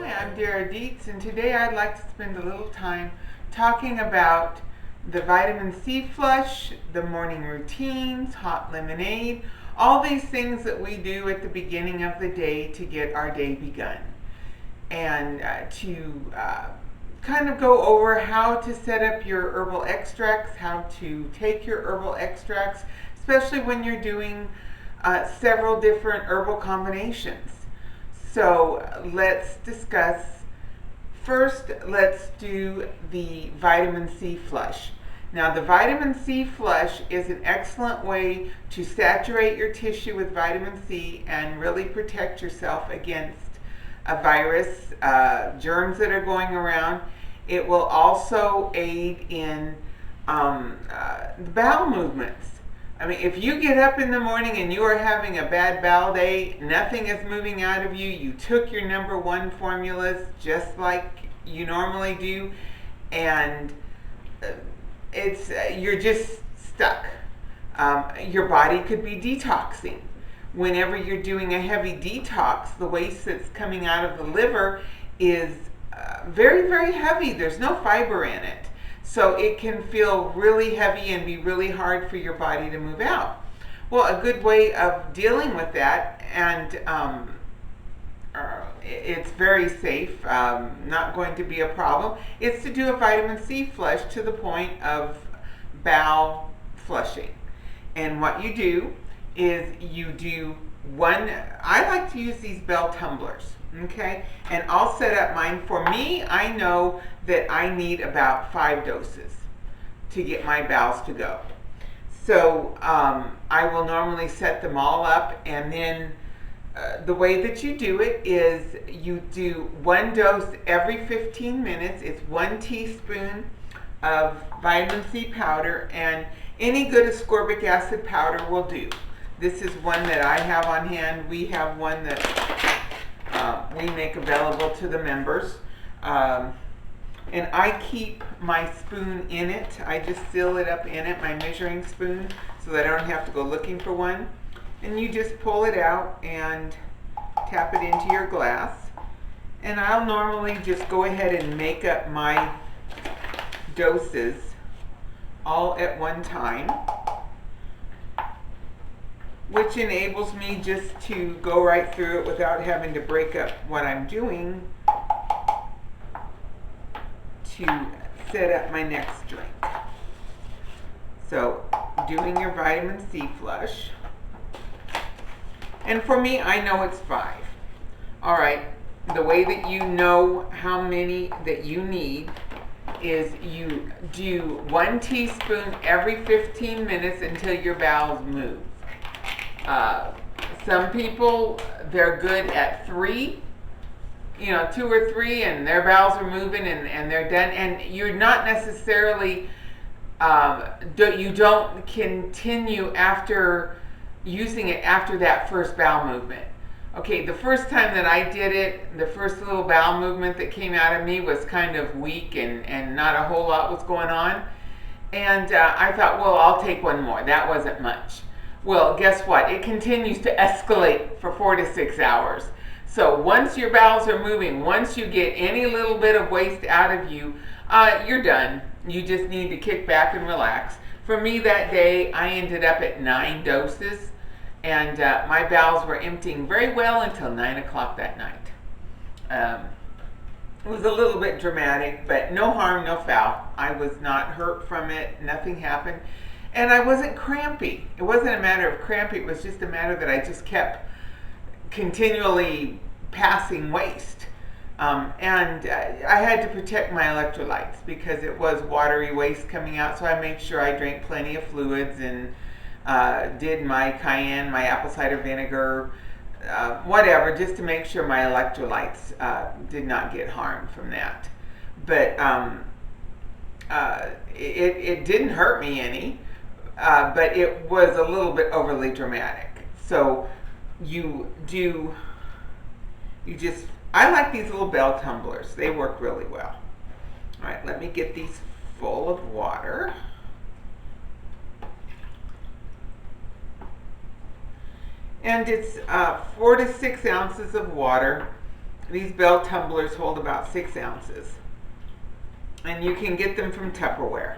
I'm Dara Dietz, and today I'd like to spend a little time talking about the vitamin C flush, the morning routines, hot lemonade, all these things that we do at the beginning of the day to get our day begun. And to kind of go over how to set up your herbal extracts, how to take your herbal extracts, especially when you're doing several different herbal combinations. So let's discuss. First, let's do the vitamin C flush. Now, the vitamin C flush is an excellent way to saturate your tissue with vitamin C and really protect yourself against a virus, germs that are going around. It will also aid in the bowel movements. I mean, if you get up in the morning and you are having a bad bowel day, nothing is moving out of you, you took your number one formulas just like you normally do, and you're just stuck. Your body could be detoxing. Whenever you're doing a heavy detox, the waste that's coming out of the liver is very, very heavy. There's no fiber in it. So it can feel really heavy and be really hard for your body to move out. Well, a good way of dealing with that, and it's very safe, not going to be a problem, is to do a vitamin C flush to the point of bowel flushing. And what you do is you do one, I like to use these Bell tumblers, okay? And I'll set up mine. For me, I know that I need about 5 doses to get my bowels to go. So I will normally set them all up, and then the way that you do it is you do 1 dose every 15 minutes. It's 1 teaspoon of vitamin C powder, and any good ascorbic acid powder will do. This is one that I have on hand. We have one that we make available to the members. And I keep my spoon in it. I just seal it up in it, my measuring spoon, so that I don't have to go looking for one. And you just pull it out and tap it into your glass. And I'll normally just go ahead and make up my doses all at one time, which enables me just to go right through it without having to break up what I'm doing to set up my next drink. So, doing your vitamin C flush. And for me, I know it's 5. All right, the way that you know how many that you need is you do 1 teaspoon every 15 minutes until your bowels move. Some people, they're good at 3, 2 or 3, and their bowels are moving and they're done. And you're not necessarily, you don't continue after using it after that first bowel movement. Okay, the first time that I did it, the first little bowel movement that came out of me was kind of weak and not a whole lot was going on. And I thought, well, I'll take 1 more. That wasn't much. Well, guess what? It continues to escalate for 4 to 6 hours. So once your bowels are moving, once you get any little bit of waste out of you, you're done. You just need to kick back and relax. For me that day, I ended up at 9 doses, and my bowels were emptying very well until 9 o'clock that night. It was a little bit dramatic, but no harm, no foul. I was not hurt from it. Nothing happened. And I wasn't crampy. It wasn't a matter of cramping. It was just a matter that I just kept continually passing waste. And I had to protect my electrolytes because it was watery waste coming out. So I made sure I drank plenty of fluids and did my cayenne, my apple cider vinegar, whatever, just to make sure my electrolytes did not get harmed from that. But it didn't hurt me any. But it was a little bit overly dramatic. So I like these little Bell tumblers. They work really well. All right, let me get these full of water. And it's 4 to 6 ounces of water. These Bell tumblers hold about 6 ounces. And you can get them from Tupperware.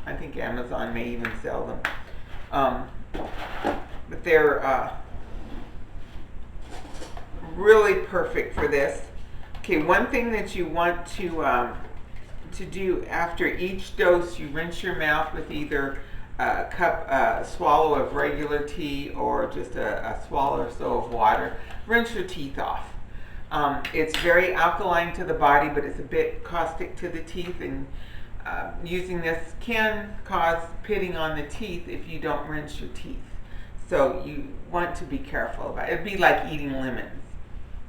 I think Amazon may even sell them. But they're really perfect for this. Okay, one thing that you want to do after each dose, you rinse your mouth with either a swallow of regular tea or just a swallow or so of water. Rinse your teeth off. It's very alkaline to the body, but it's a bit caustic to the teeth, and using this can cause pitting on the teeth if you don't rinse your teeth. So you want to be careful about it. It'd be like eating lemons.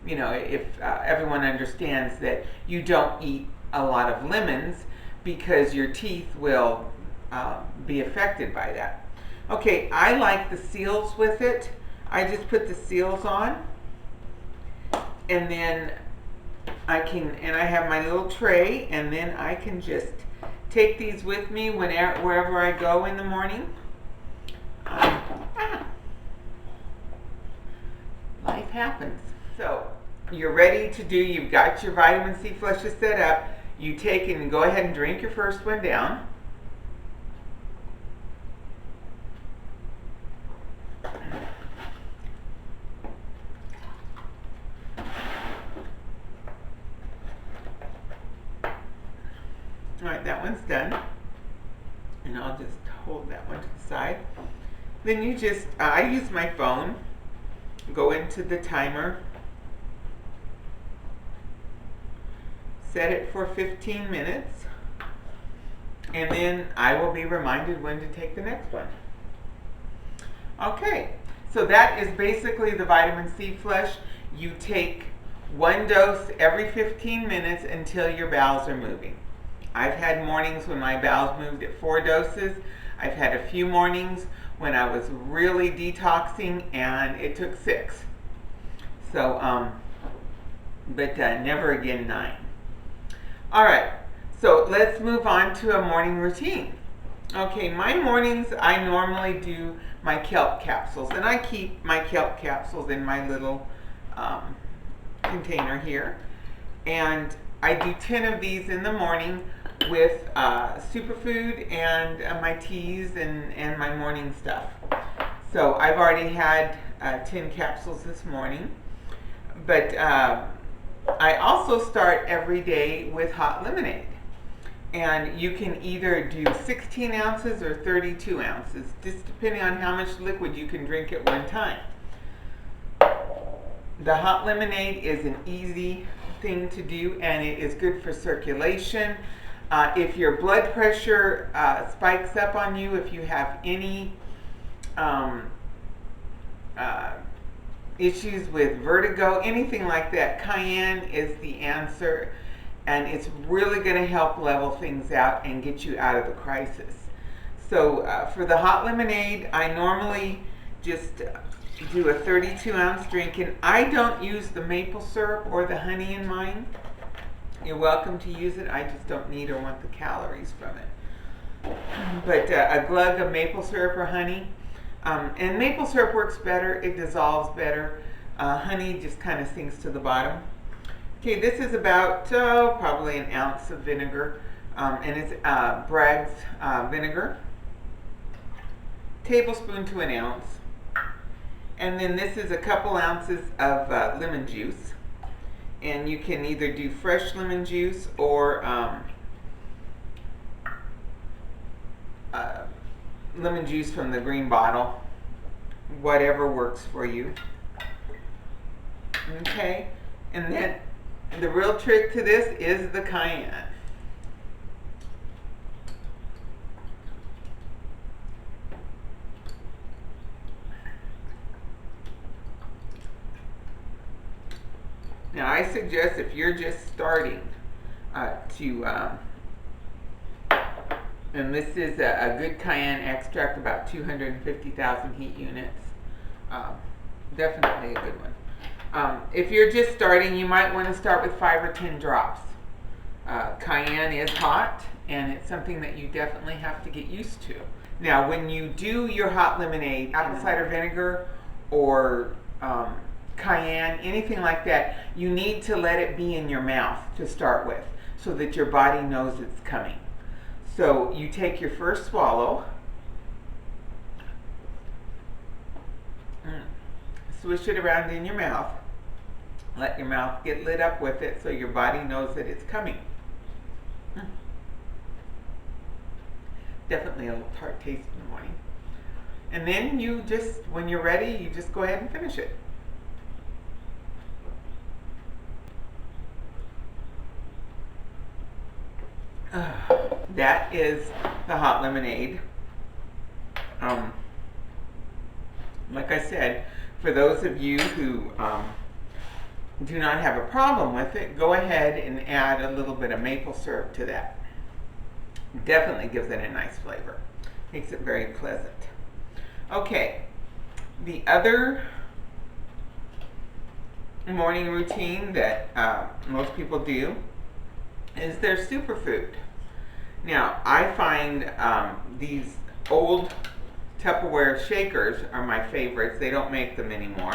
You know, if everyone understands that you don't eat a lot of lemons because your teeth will be affected by that. Okay, I like the seals with it. I just put the seals on, and then I have my little tray, and then I can just take these with me wherever I go in the morning. Life happens. So you're ready to do, you've got your vitamin C flushes set up. You take and go ahead and drink your first one down. Alright, that one's done. And I'll just hold that one to the side. Then you just, I use my phone, go into the timer, set it for 15 minutes, and then I will be reminded when to take the next one. Okay, so that is basically the vitamin C flush. You take one dose every 15 minutes until your bowels are moving. I've had mornings when my bowels moved at 4 doses. I've had a few mornings when I was really detoxing and it took 6. So, but never again 9. All right, so let's move on to a morning routine. Okay, my mornings, I normally do my kelp capsules, and I keep my kelp capsules in my little container here. And I do 10 of these in the morning with Superfood and my teas and my morning stuff. So I've already had 10 capsules this morning, but I also start every day with hot lemonade. And you can either do 16 ounces or 32 ounces, just depending on how much liquid you can drink at one time. The hot lemonade is an easy thing to do, and it is good for circulation. If your blood pressure spikes up on you, if you have any issues with vertigo, anything like that, cayenne is the answer. And it's really going to help level things out and get you out of the crisis. So for the hot lemonade, I normally just do a 32-ounce drink. And I don't use the maple syrup or the honey in mine. You're welcome to use it. I just don't need or want the calories from it. But a glug of maple syrup or honey. And maple syrup works better. It dissolves better. Honey just kind of sinks to the bottom. Okay, this is about probably an ounce of vinegar, and it's Bragg's vinegar, tablespoon to an ounce, and then this is a couple ounces of lemon juice, and you can either do fresh lemon juice or lemon juice from the green bottle, whatever works for you. Okay, and then the real trick to this is the cayenne. Now I suggest if you're just starting and this is a good cayenne extract, about 250,000 heat units. Definitely a good one. If you're just starting, you might want to start with 5 or 10 drops. Cayenne is hot, and it's something that you definitely have to get used to. Now, when you do your hot lemonade, apple cider vinegar or cayenne, anything like that, you need to let it be in your mouth to start with so that your body knows it's coming. So you take your first swallow, swish it around in your mouth, let your mouth get lit up with it so your body knows that it's coming. Definitely a little tart taste in the morning. And then you just, when you're ready, you just go ahead and finish it. That is the hot lemonade. Like I said, for those of you who do not have a problem with it, go ahead and add a little bit of maple syrup to that. Definitely gives it a nice flavor. Makes it very pleasant. Okay, the other morning routine that most people do is their superfood. Now, I find these old Tupperware shakers are my favorites. They don't make them anymore,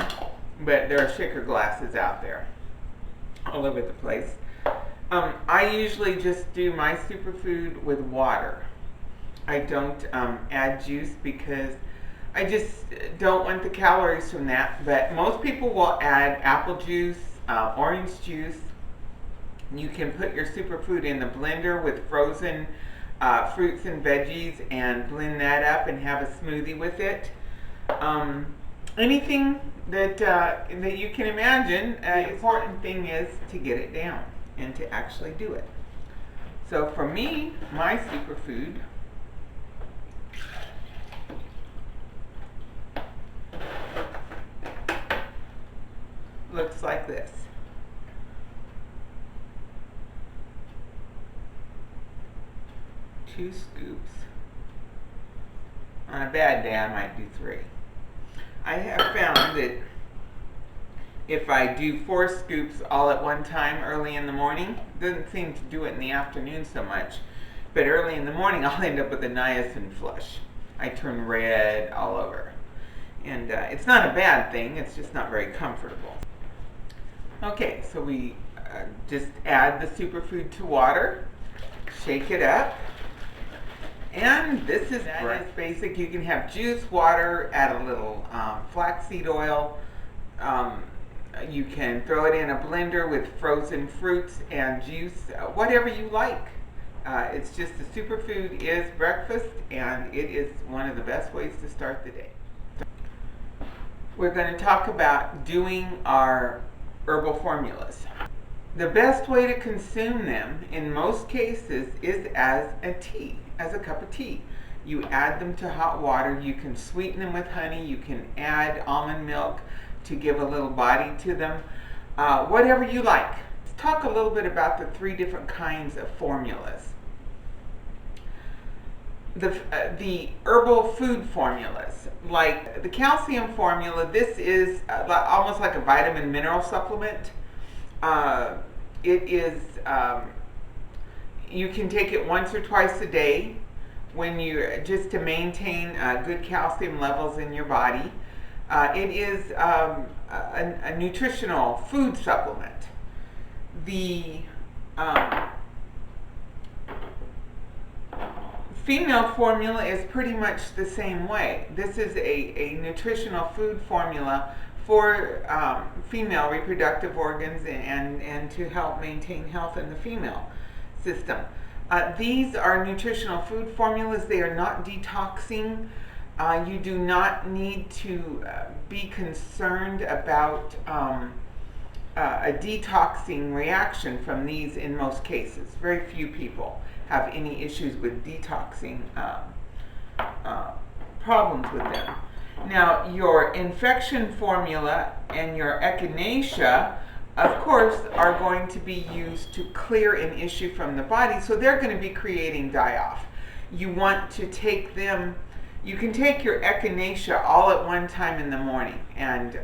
but there are shaker glasses out there all over the place. I usually just do my superfood with water. I don't add juice because I just don't want the calories from that, but most people will add apple juice, orange juice. You can put your superfood in the blender with frozen fruits and veggies and blend that up and have a smoothie with it. Anything that you can imagine. The important thing is to get it down and to actually do it. So for me, my superfood looks like this. Two scoops. On a bad day, I might do 3. I have found that if I do 4 scoops all at one time early in the morning, doesn't seem to do it in the afternoon so much, but early in the morning I'll end up with a niacin flush. I turn red all over. And it's not a bad thing, it's just not very comfortable. Okay, so we just add the superfood to water, shake it up, and this is basic. You can have juice, water, add a little flaxseed oil. You can throw it in a blender with frozen fruits and juice, whatever you like. It's just the superfood is breakfast, and it is one of the best ways to start the day. We're going to talk about doing our herbal formulas. The best way to consume them in most cases is as a tea, as a cup of tea. You add them to hot water. You can sweeten them with honey. You can add almond milk to give a little body to them. Whatever you like. Let's talk a little bit about the 3 different kinds of formulas. The herbal food formulas, like the calcium formula, this is almost like a vitamin mineral supplement. It is, you can take it once or twice a day when just to maintain good calcium levels in your body. It is a nutritional food supplement. The female formula is pretty much the same way. This is a nutritional food formula for female reproductive organs and to help maintain health in the female system. These are nutritional food formulas. They are not detoxing. You do not need to be concerned about a detoxing reaction from these in most cases. Very few people have any issues with detoxing problems with them. Now, your infection formula and your echinacea, of course, are going to be used to clear an issue from the body, so they're going to be creating die-off. You want to take them, you can take your echinacea all at one time in the morning, and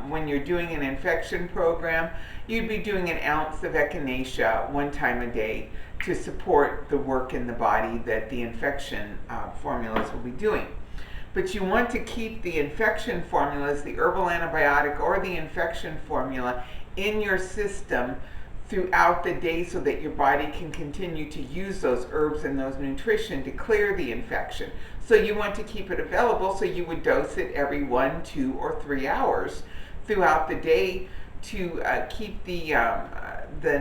when you're doing an infection program, you'd be doing an ounce of echinacea one time a day to support the work in the body that the infection formulas will be doing. But you want to keep the infection formulas, the herbal antibiotic or the infection formula, in your system throughout the day so that your body can continue to use those herbs and those nutrition to clear the infection. So you want to keep it available, so you would dose it every 1, 2, or 3 hours throughout the day to keep the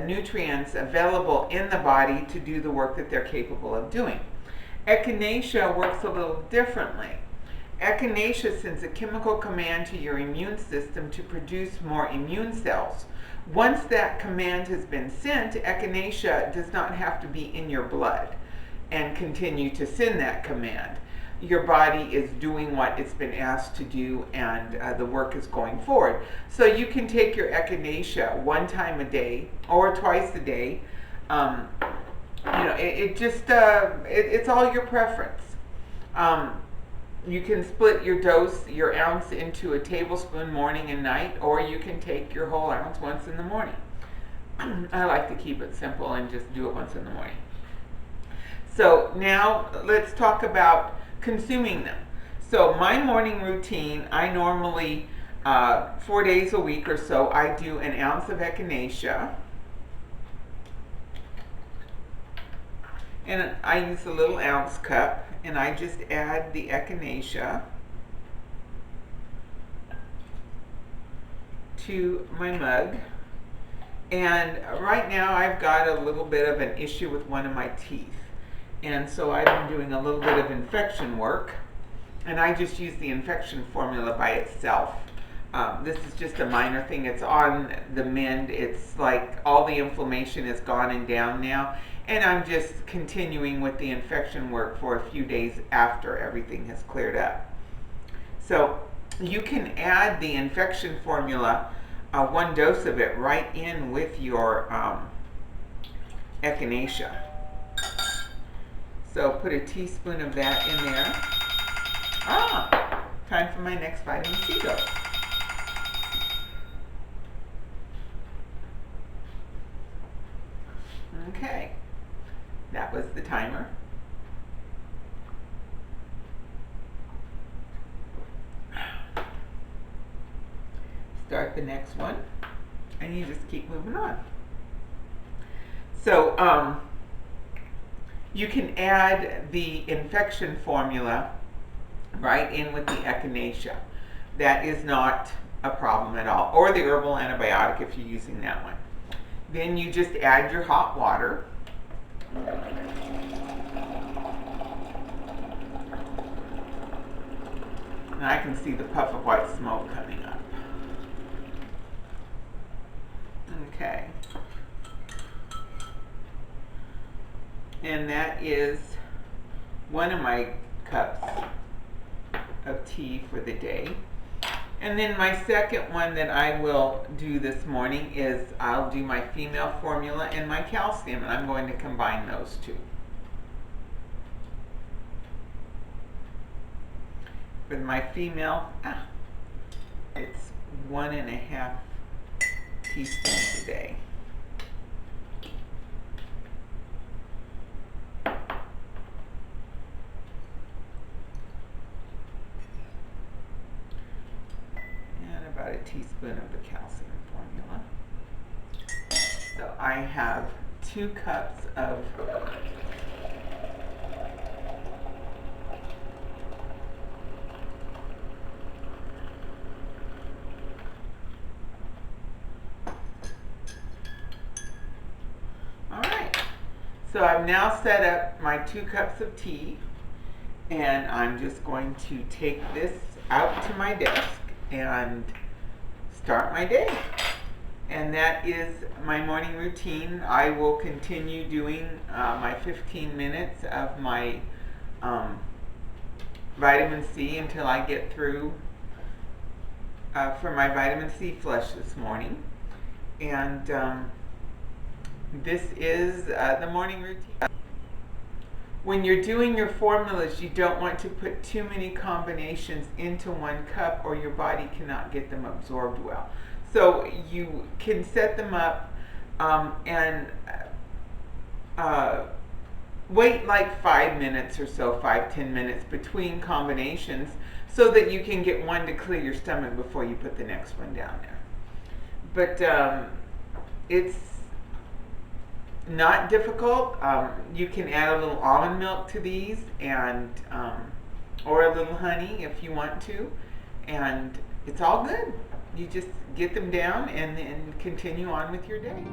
nutrients available in the body to do the work that they're capable of doing. Echinacea works a little differently. Echinacea sends a chemical command to your immune system to produce more immune cells. Once that command has been sent, echinacea does not have to be in your blood and continue to send that command. Your body is doing what it's been asked to do, and the work is going forward. So you can take your echinacea 1 time a day or twice a day. It's all your preference. You can split your dose, your ounce, into a tablespoon morning and night, or you can take your whole ounce once in the morning. I like to keep it simple and just do it once in the morning. So now let's talk about consuming them. So my morning routine, I normally, 4 days a week or so, I do an ounce of echinacea. And I use a little ounce cup, and I just add the echinacea to my mug. And right now I've got a little bit of an issue with one of my teeth. And so I've been doing a little bit of infection work, and I just use the infection formula by itself. This is just a minor thing. It's on the mend. It's like all the inflammation is gone and down now. And I'm just continuing with the infection work for a few days after everything has cleared up. So you can add the infection formula, 1 dose of it, right in with your echinacea. So put a teaspoon of that in there. Time for my next vitamin C dose. Okay. That was the timer. Start the next one, and you just keep moving on. So you can add the infection formula right in with the echinacea. That is not a problem at all. Or the herbal antibiotic if you're using that one. Then you just add your hot water. And I can see the puff of white smoke coming up. Okay. And that is 1 of my cups of tea for the day. And then my second one that I will do this morning is I'll do my female formula and my calcium, and I'm going to combine those two. With my female, it's 1.5 teaspoons a day. About a teaspoon of the calcium formula. So I have 2 cups of Alright, so I've now set up my 2 cups of tea, and I'm just going to take this out to my desk and start my day. And that is my morning routine. I will continue doing my 15 minutes of my vitamin C until I get through for my vitamin C flush this morning. And this is the morning routine. When you're doing your formulas, you don't want to put too many combinations into 1 cup, or your body cannot get them absorbed well. So you can set them up and wait like 5 minutes or so, 5-10 minutes between combinations, so that you can get one to clear your stomach before you put the next one down there. But it's not difficult. You can add a little almond milk to these, and or a little honey if you want to, and it's all good. You just get them down and then continue on with your day.